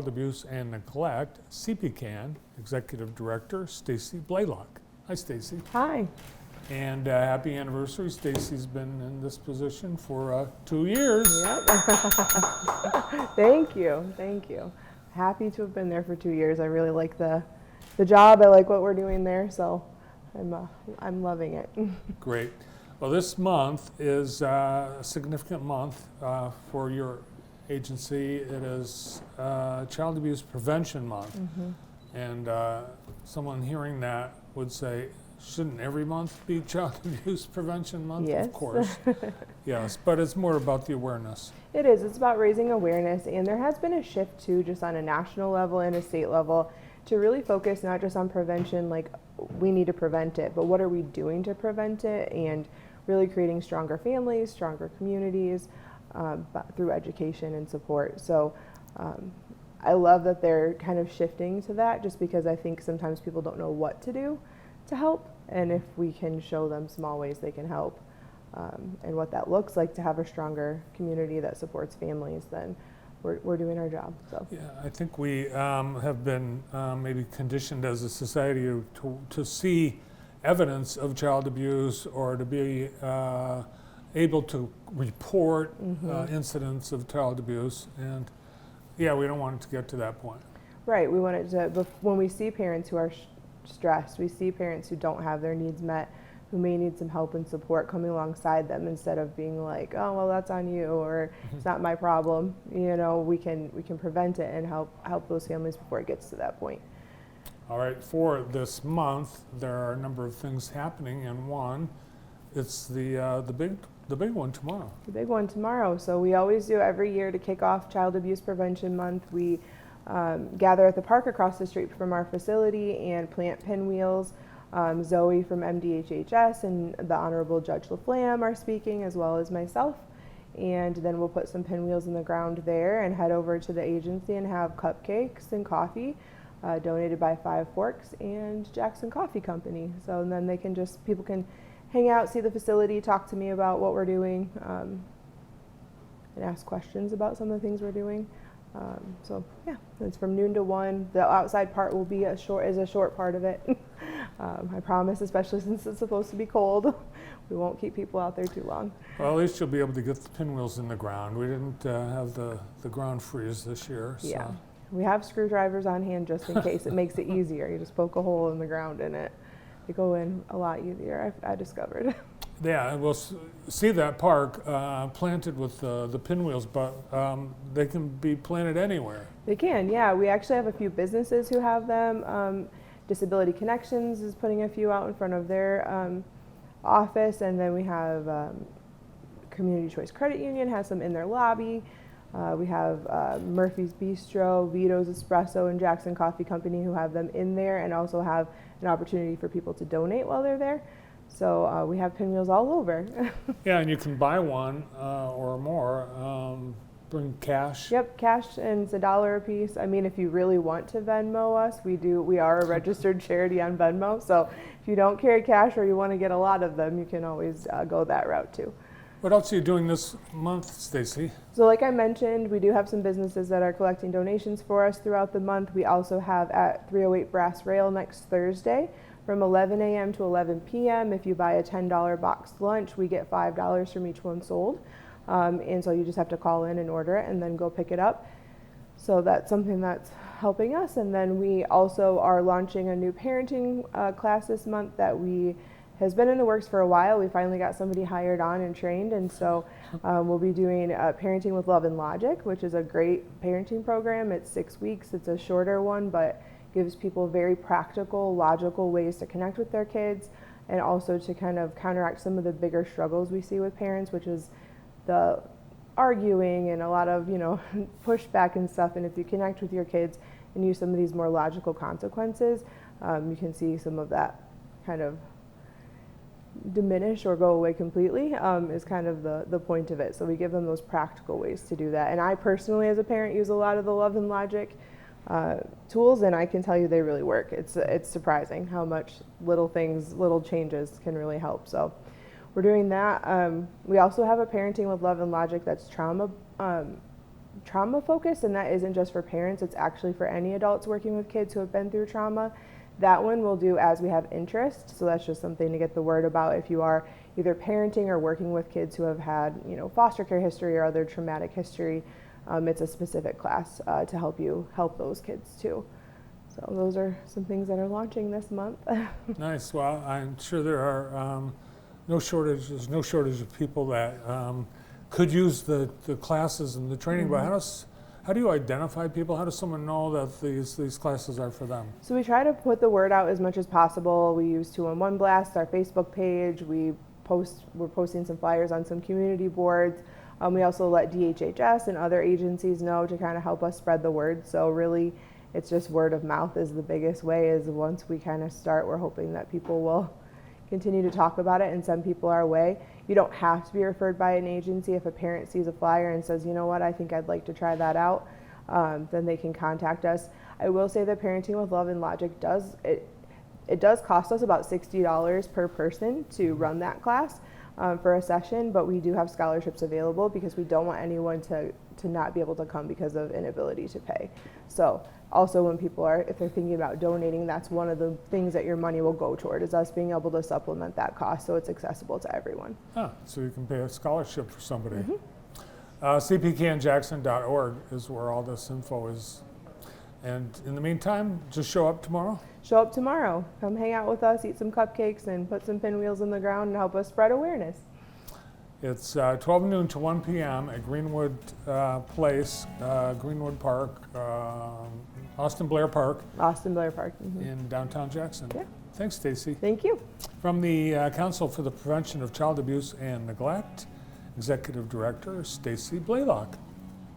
Abuse and Neglect, CPCAN, Executive Director Stacy Blaylock. Hi, Stacy. Hi. And happy anniversary. Stacy's been in this position for 2 years. Yep. Thank you. Thank you. Happy to have been there for 2 years. I really like the job. I like what we're doing there, so I'm loving it. Great. Well, this month is a significant month for your agency. It is Child Abuse Prevention Month. Mm-hmm. And someone hearing that would say, shouldn't every month be Child Abuse Prevention Month? Yes. Of course. Yes, but it's more about the awareness. It is. It's about raising awareness, and there has been a shift too, just on a national level and a state level, to really focus not just on prevention, like we need to prevent it, but what are we doing to prevent it, and really creating stronger families, stronger communities, through education and support. So I love that they're kind of shifting to that, just because I think sometimes people don't know what to do to help, and if we can show them small ways they can help, and what that looks like to have a stronger community that supports families, then we're doing our job. So yeah, I think we have been maybe conditioned as a society to see evidence of child abuse, or to be able to report incidents of child abuse, and yeah, we don't want it to get to that point. Right, we want it to, when we see parents who are stressed, we see parents who don't have their needs met, who may need some help and support coming alongside them, instead of being like, oh, well, that's on you, or it's not my problem. You know, we can prevent it and help those families before it gets to that point. All right, for this month, there are a number of things happening, and one, it's the big one tomorrow. The big one tomorrow. So we always do every year to kick off Child Abuse Prevention Month. We gather at the park across the street from our facility and plant pinwheels. Zoe from MDHHS and the Honorable Judge LaFlamme are speaking, as well as myself. And then we'll put some pinwheels in the ground there and head over to the agency and have cupcakes and coffee donated by Five Forks and Jackson Coffee Company. So and then people can hang out, see the facility, talk to me about what we're doing, and ask questions about some of the things we're doing. So yeah, it's from noon to 1. The outside part will be a short part of it. I promise, especially since it's supposed to be cold, we won't keep people out there too long. Well, at least you'll be able to get the pinwheels in the ground. We didn't have the ground freeze this year. So. Yeah, we have screwdrivers on hand just in case. It makes it easier. You just poke a hole in the ground and they go in a lot easier, I discovered. Yeah, we'll see that park planted with the pinwheels, but they can be planted anywhere. They can, yeah. We actually have a few businesses who have them. Disability Connections is putting a few out in front of their office, and then we have Community Choice Credit Union has some in their lobby. We have Murphy's Bistro, Vito's Espresso, and Jackson Coffee Company who have them in there, and also have an opportunity for people to donate while they're there. So we have pinwheels all over. Yeah, and you can buy one or more. Bring cash. Yep, cash, and it's $1 a piece. I mean, if you really want to Venmo us, we are a registered charity on Venmo. So if you don't carry cash or you want to get a lot of them, you can always go that route too. What else are you doing this month, Stacy? So like I mentioned, we do have some businesses that are collecting donations for us throughout the month. We also have at 308 Brass Rail next Thursday from 11 a.m. to 11 p.m. If you buy a $10 boxed lunch, we get $5 from each one sold. And so you just have to call in and order it and then go pick it up. So that's something that's helping us. And then we also are launching a new parenting class this month that has been in the works for a while. We finally got somebody hired on and trained. And so we'll be doing Parenting with Love and Logic, which is a great parenting program. It's 6 weeks. It's a shorter one, but gives people very practical, logical ways to connect with their kids, and also to kind of counteract some of the bigger struggles we see with parents, which is the arguing and a lot of, pushback and stuff. And if you connect with your kids and use some of these more logical consequences, you can see some of that kind of diminish or go away completely, is kind of the point of it. So we give them those practical ways to do that. And I personally, as a parent, use a lot of the Love and Logic tools, and I can tell you they really work. It's surprising how much little changes can really help. So we're doing that. We also have a Parenting with Love and Logic that's trauma trauma focused, and that isn't just for parents, it's actually for any adults working with kids who have been through trauma. That one we'll do as we have interest, so that's just something to get the word about if you are either parenting or working with kids who have had, you know, foster care history or other traumatic history. It's a specific class to help those kids too. So those are some things that are launching this month. Nice. Well, I'm sure there are no shortage of people that could use the classes and the training. But how do you identify people? How does someone know that these classes are for them? So we try to put the word out as much as possible. We use 211 Blast, our Facebook page. We're posting some flyers on some community boards. We also let DHHS and other agencies know to kind of help us spread the word. So really, it's just word of mouth is the biggest way. Is once we kind of start, we're hoping that people will continue to talk about it and send people our way. You don't have to be referred by an agency. If a parent sees a flyer and says, you know what, I think I'd like to try that out, then they can contact us. I will say that Parenting with Love and Logic it does cost us about $60 per person to run that class for a session, but we do have scholarships available because we don't want anyone to not be able to come because of inability to pay. So also when if they're thinking about donating, that's one of the things that your money will go toward, is us being able to supplement that cost so it's accessible to everyone. So you can pay a scholarship for somebody. CPCANJackson.org is where all this info is. And in the meantime, just show up tomorrow. Show up tomorrow. Come hang out with us, eat some cupcakes, and put some pinwheels in the ground and help us spread awareness. It's 12 noon to 1 p.m. at Greenwood Place, Greenwood Park, Austin Blair Park. Austin Blair Park. In downtown Jackson. Yeah. Thanks, Stacy. Thank you. From the Council for the Prevention of Child Abuse and Neglect, Executive Director Stacy Blaylock.